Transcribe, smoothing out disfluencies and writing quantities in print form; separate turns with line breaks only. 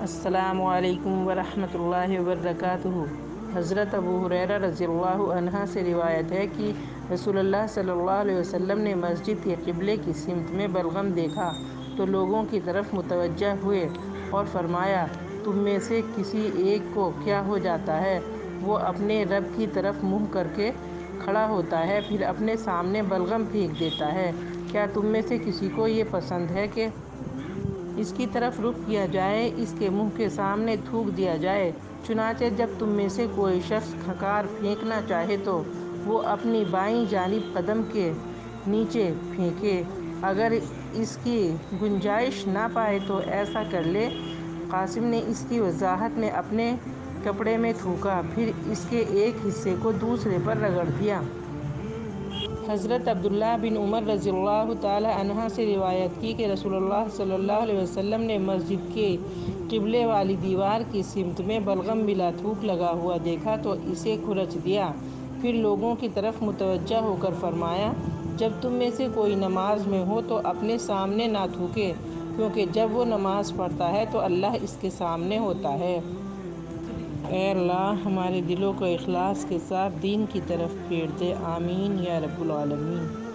السلام علیکم ورحمۃ اللہ وبرکاتہ۔ حضرت ابو ہریرہ رضی اللہ عنہ سے روایت ہے کہ رسول اللہ صلی اللہ علیہ وسلم نے مسجد کے قبلے کی سمت میں بلغم دیکھا تو لوگوں کی طرف متوجہ ہوئے اور فرمایا، تم میں سے کسی ایک کو کیا ہو جاتا ہے؟ وہ اپنے رب کی طرف منہ کر کے کھڑا ہوتا ہے، پھر اپنے سامنے بلغم پھینک دیتا ہے۔ کیا تم میں سے کسی کو یہ پسند ہے کہ اس کی طرف رخ کیا جائے، اس کے منہ کے سامنے تھوک دیا جائے؟ چنانچہ جب تم میں سے کوئی شخص کھنکار پھینکنا چاہے تو وہ اپنی بائیں جانب قدم کے نیچے پھینکے، اگر اس کی گنجائش نہ پائے تو ایسا کر لے۔ قاسم نے اس کی وضاحت میں اپنے کپڑے میں تھوکا، پھر اس کے ایک حصے کو دوسرے پر رگڑ دیا۔ حضرت عبداللہ بن عمر رضی اللہ تعالی عنہ سے روایت ہے کہ رسول اللہ صلی اللہ علیہ وسلم نے مسجد کے قبلے والی دیوار کی سمت میں بلغم بلا تھوک لگا ہوا دیکھا تو اسے کھرچ دیا، پھر لوگوں کی طرف متوجہ ہو کر فرمایا، جب تم میں سے کوئی نماز میں ہو تو اپنے سامنے نہ تھوکے، کیونکہ جب وہ نماز پڑھتا ہے تو اللہ اس کے سامنے ہوتا ہے۔ اے اللہ، ہمارے دلوں کو اخلاص کے ساتھ دین کی طرف پھیر دے، آمین یا رب العالمین۔